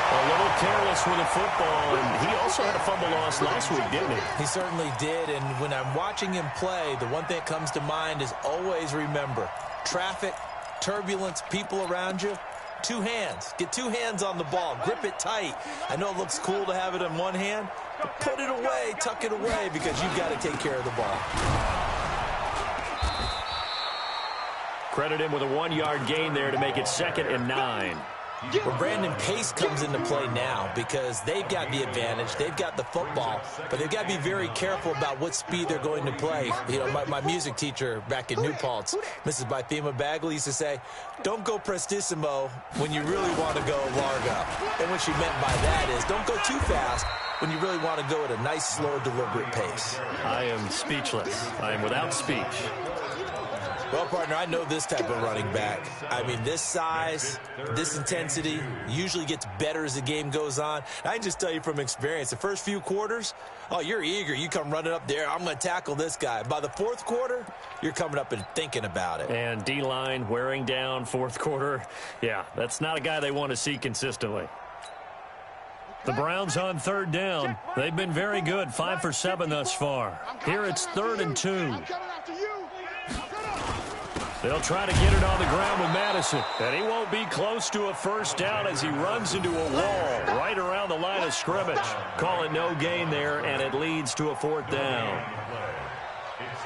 A little careless with the football, and he also had a fumble loss last week, didn't he? He certainly did, and when I'm watching him play, the one thing that comes to mind is always remember, traffic, turbulence, people around you, 2 hands. Get 2 hands on the ball. Grip it tight. I know it looks cool to have it in one hand, but put it away, tuck it away, because you've got to take care of the ball. Credit him with a 1-yard gain there to make it 2nd and 9. Well, Brandon, pace comes into play now because they've got the advantage. They've got the football, but they've got to be very careful about what speed they're going to play. You know, my music teacher back in New Paltz, Mrs. Bythema Bagley, used to say, don't go prestissimo when you really want to go largo. And what she meant by that is don't go too fast when you really want to go at a nice, slow, deliberate pace. I am speechless. I am without speech. Well, partner, I know this type of running back. I mean, this size, this intensity usually gets better as the game goes on. I can just tell you from experience, the first few quarters, oh, you're eager. You come running up there, I'm going to tackle this guy. By the 4th quarter, you're coming up and thinking about it. And D-line wearing down 4th quarter. Yeah, that's not a guy they want to see consistently. The Browns on 3rd down. They've been very good, 5 for 7 thus far. Here it's 3rd and 2. They'll try to get it on the ground with Madison. And he won't be close to a first down as he runs into a wall right around the line of scrimmage. Call it no gain there, and it leads to a 4th down.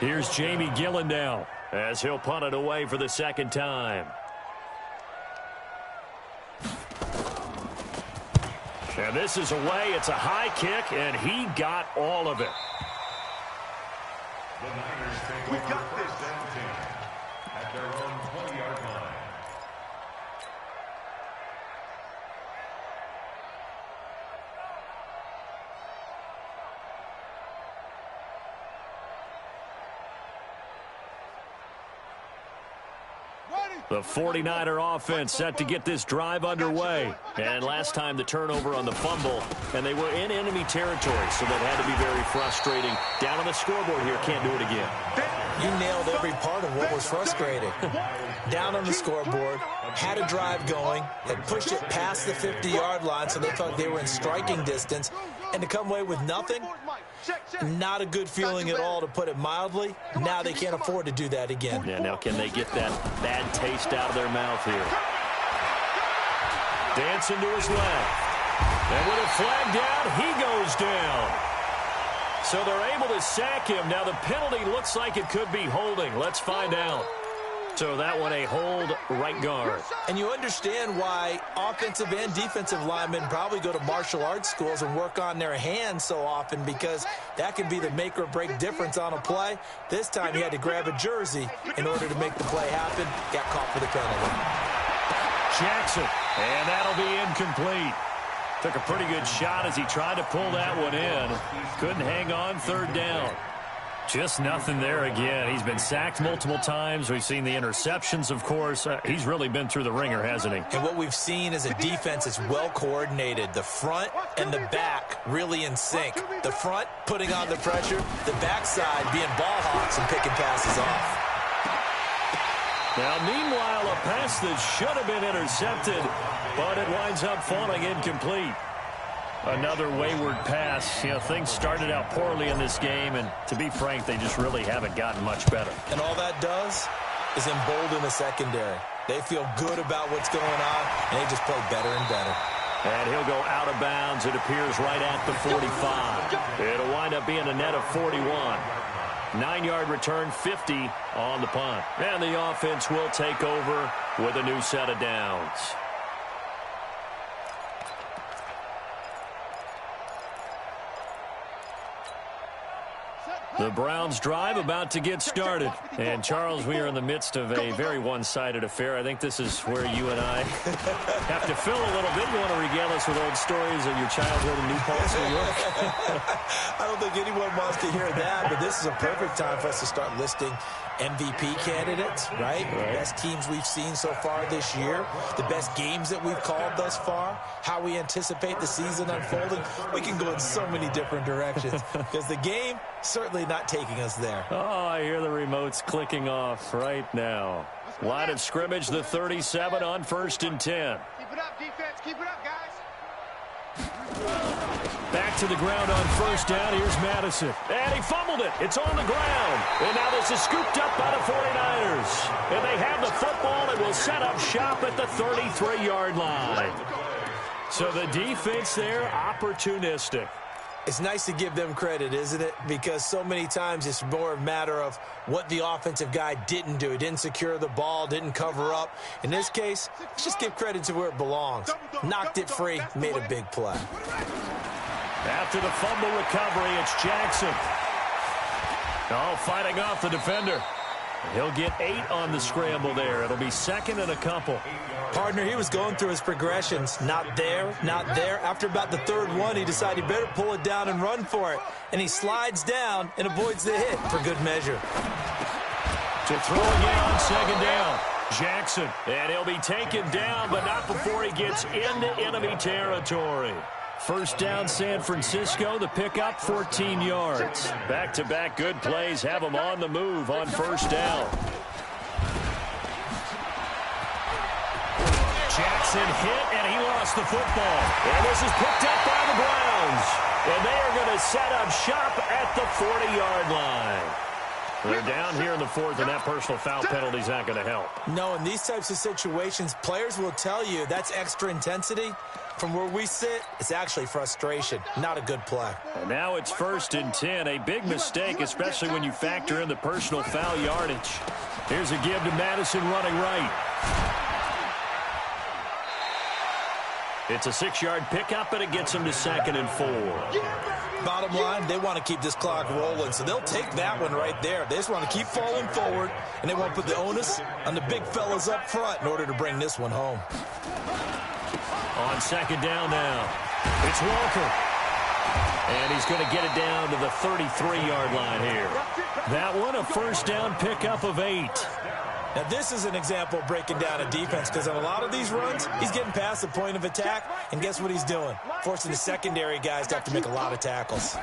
Here's Jamie Gillen now as he'll punt it away for the 2nd time. And this is away. It's a high kick, and he got all of it. The Niners take over first down 10 at their own 20-yard line. The 49er offense set to get this drive underway. And last time the turnover on the fumble, and they were in enemy territory, so that had to be very frustrating. Down on the scoreboard here, can't do it again. You nailed every part of what was frustrating. Down on the scoreboard, had a drive going, had pushed it past the 50-yard line, so they thought they were in striking distance, and to come away with nothing, not a good feeling at all, to put it mildly. Now they can't afford to do that again. Yeah, now can they get that bad taste out of their mouth here? Dancing to his left. And with a flag down, he goes down. So they're able to sack him. Now the penalty looks like it could be holding. Let's find out. So that one a hold, right guard. And you understand why offensive and defensive linemen probably go to martial arts schools and work on their hands so often, because that can be the make or break difference on a play. This time he had to grab a jersey in order to make the play happen. Got caught for the penalty. Jackson, and that'll be incomplete. Took a pretty good shot as he tried to pull that one in. Couldn't hang on, third down. Just nothing there again. He's been sacked multiple times. We've seen the interceptions, of course. He's really been through the ringer, hasn't he? And what we've seen is a defense that's well coordinated. The front and the back really in sync. The front putting on the pressure. The backside being ball hawks and picking passes off. Now, meanwhile, a pass that should have been intercepted, but it winds up falling incomplete. Another wayward pass. You know, things started out poorly in this game, and to be frank, they just really haven't gotten much better. And all that does is embolden the secondary. They feel good about what's going on, and they just play better and better. And he'll go out of bounds, it appears, right at the 45. It'll wind up being a net of 41. 9-yard return, 50 on the punt. And the offense will take over with a new set of downs. The Browns drive about to get started. And, Charles, we are in the midst of a very one-sided affair. I think this is where you and I have to fill a little bit. You want to regale us with old stories of your childhood in New Paltz, New York? I don't think anyone wants to hear that, but this is a perfect time for us to start listing MVP candidates, right? The best teams we've seen so far this year, the best games that we've called thus far, how we anticipate the season unfolding. We can go in so many different directions because the game certainly not taking us there. Oh, I hear the remotes clicking off right now. Line of scrimmage, the 37 on 1st and 10. Keep it up, defense. Keep it up, guys. Back to the ground on 1st down. Here's Madison. And he fumbled it. It's on the ground. And now this is scooped up by the 49ers. And they have the football and will set up shop at the 33-yard line. So the defense there, opportunistic. It's nice to give them credit, isn't it? Because so many times it's more a matter of what the offensive guy didn't do. He didn't secure the ball, didn't cover up. In this case, let's just give credit to where it belongs. Knocked it free, made a big play. After the fumble recovery, it's Jackson. Oh, fighting off the defender. He'll get 8 on the scramble there. It'll be second and a couple. Partner, he was going through his progressions. Not there, not there. After about the third one, he decided he better pull it down and run for it. And he slides down and avoids the hit for good measure. To throw again on 2nd down. Jackson. And he'll be taken down, but not before he gets into enemy territory. 1st down, San Francisco. The pickup, 14 yards. Back-to-back good plays have them on the move on 1st down. Jackson hit, and he lost the football. And this is picked up by the Browns. And they are going to set up shop at the 40-yard line. They're down here in the 4th, and that personal foul penalty is not going to help. No, in these types of situations, players will tell you that's extra intensity. From where we sit, it's actually frustration. Not a good play. And now it's 1st and 10. A big mistake, especially when you factor in the personal foul yardage. Here's a give to Madison running right. It's a 6-yard pickup, and it gets them to 2nd and 4. Bottom line, they want to keep this clock rolling, so they'll take that one right there. They just want to keep falling forward, and they want to put the onus on the big fellas up front in order to bring this one home. On 2nd down now, it's Walker. And he's going to get it down to the 33-yard line here. That one, a first down pickup of 8. Now, this is an example of breaking down a defense, because on a lot of these runs, he's getting past the point of attack, and guess what he's doing? Forcing the secondary guys to have to make a lot of tackles.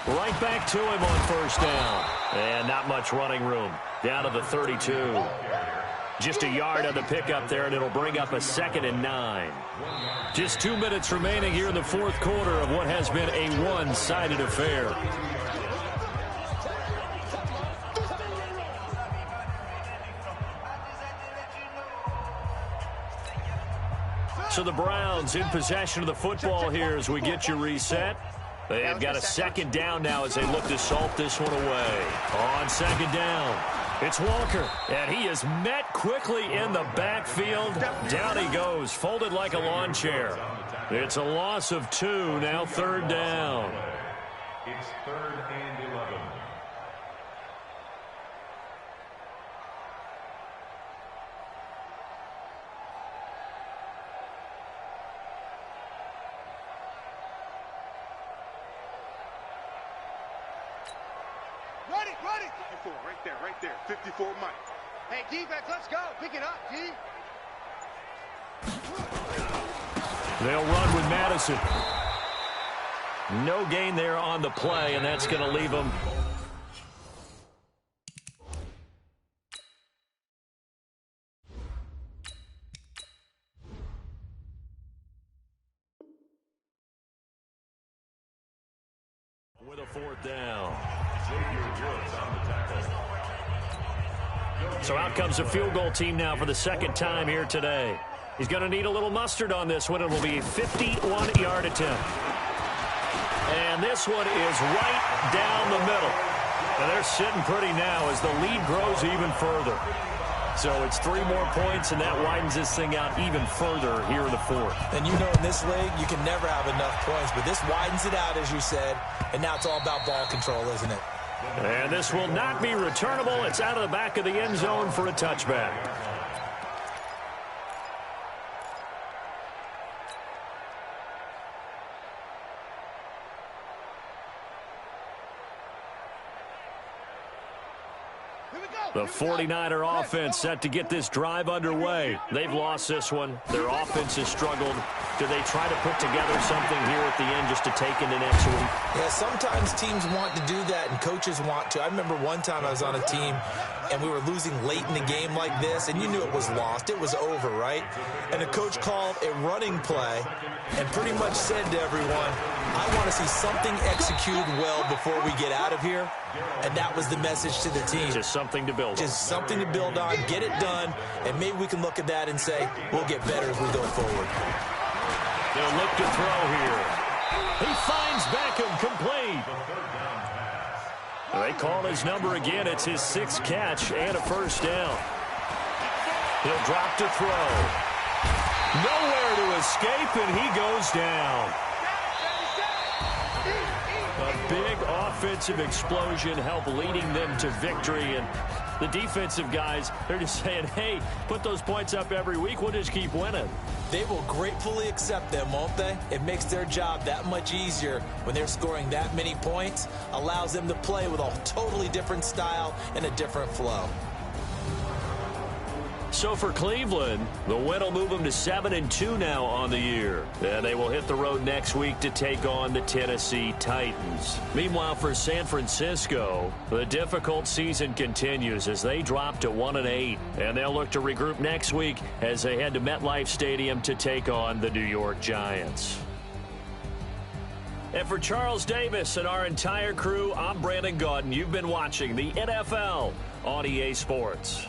Right back to him on first down. And not much running room. Down to the 32. Just a yard on the pickup there, and it'll bring up a 2nd and 9. Just 2 minutes remaining here in the fourth quarter of what has been a one-sided affair. So the Browns in possession of the football here as we get you reset. They've got a 2nd down now as they look to salt this one away. On 2nd down, it's Walker, and he is met quickly in the backfield. Down he goes, folded like a lawn chair. It's a loss of 2, now 3rd down. It's 3rd and 11. Ready. 54, right there. 54, Mike. Hey, defense, let's go. Pick it up, D. They'll run with Madison. No gain there on the play, and that's going to leave them. With a 4th down. So out comes the field goal team now for the 2nd time here today. He's going to need a little mustard on this one. It will be a 51-yard attempt. And this one is right down the middle. And they're sitting pretty now as the lead grows even further. So it's 3 more points, and that widens this thing out even further here in the 4th. And you know in this league, you can never have enough points, but this widens it out, as you said, and now it's all about ball control, isn't it? And this will not be returnable. It's out of the back of the end zone for a touchback. The 49er offense set to get this drive underway. They've lost this one. Their offense has struggled. Do they try to put together something here at the end just to take into next week? Yeah, sometimes teams want to do that and coaches want to. I remember one time I was on a team and we were losing late in the game like this, and you knew it was lost. It was over, right? And the coach called a running play and pretty much said to everyone, I want to see something executed well before we get out of here. And that was the message to the team. Just something to build on. Just something to build on, get it done, and maybe we can look at that and say, we'll get better as we go forward. They'll look to throw here. He finds Beckham complete. They call his number again. It's his 6th catch and a first down. He'll drop to throw. Nowhere to escape, and he goes down. A big offensive explosion helped leading them to victory, and the defensive guys, they're just saying, hey, put those points up every week. We'll just keep winning. They will gratefully accept them, won't they? It makes their job that much easier when they're scoring that many points, allows them to play with a totally different style and a different flow. So for Cleveland, the win will move them to 7-2 now on the year. And they will hit the road next week to take on the Tennessee Titans. Meanwhile, for San Francisco, the difficult season continues as they drop to 1-8. And they'll look to regroup next week as they head to MetLife Stadium to take on the New York Giants. And for Charles Davis and our entire crew, I'm Brandon Gaudin. You've been watching the NFL on EA Sports.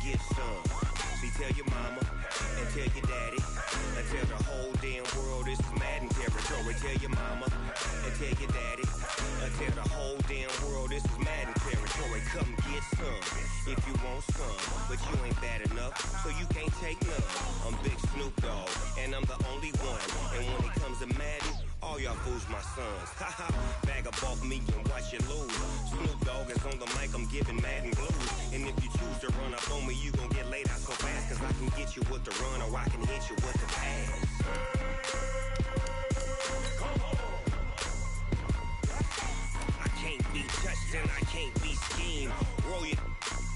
get some. See, tell your mama and tell your daddy and tell the whole damn world this is Madden territory. Tell your mama and tell your daddy and tell the whole damn world this is Madden territory. Come get some if you want some, but you ain't bad enough, so you can't take none. I'm Big Snoop Dogg, and I'm the only one. And when it comes to Madden, all y'all fools my sons. Haha, bag up off me and watch you lose. Snoop Dogg is on the mic, I'm giving Madden blues. And if you choose to run up on me, you gon' get laid out so fast, cause I can get you with the run or I can hit you with the pass. I can't be touched and I can't be schemed. Roll it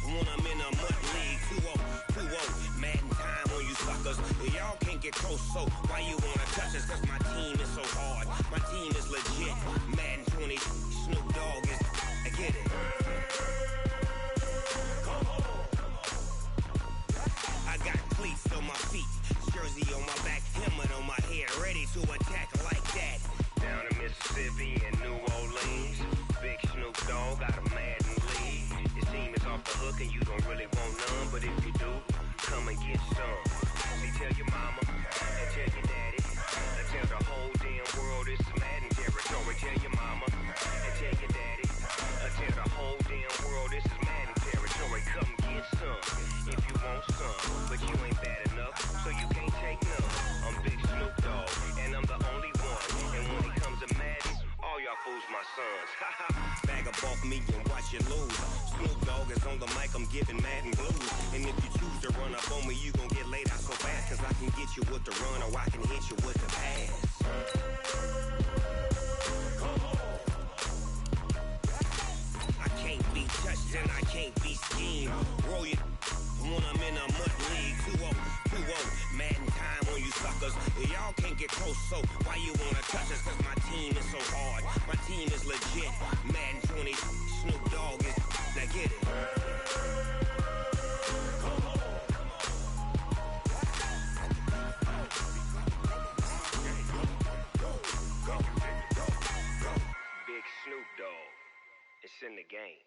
when I'm in a mud league. 2-0, Madden time on you suckers. Y'all can't get close, so why you wanna touch us? Cause my team is so hard, my team is legit. Madden 20, Snoop Dogg is, I get it. I got cleats on my feet, jersey on my back, helmet on my head, ready to attack like that. Down in Mississippi and New Orleans, Big Snoop Dogg got a Madden league. Your team is off the hook and you don't really want none, but if you do, come and get some. See, tell your mama and tell your daddy and tell the whole damn world this is Madden territory. Tell your mama and tell your daddy and tell the whole damn world this is Madden territory. Come get some if you want some, but you ain't bad enough, so you can't take none. I'm Big Snoop Dogg, and I'm the only one. And when it comes to Madden, all y'all fools my sons. Haha, bag up off me and watch you lose. Snoop Dogg is on the mic, I'm giving Madden blues. And if you choose to run up on me, you gon' get laid out so fast, cause I can get you with the run or I can hit you with the pass. I can't be touched and I can't be schemed. Roll it when I'm in a mud league. 2-0, Madden time on you suckers. Y'all can't get close, so why you wanna touch us? Cause my team is so hard, my team is legit. Madden 20, Snoop Dogg is, now get it. Big Snoop Dogg, it's in the game.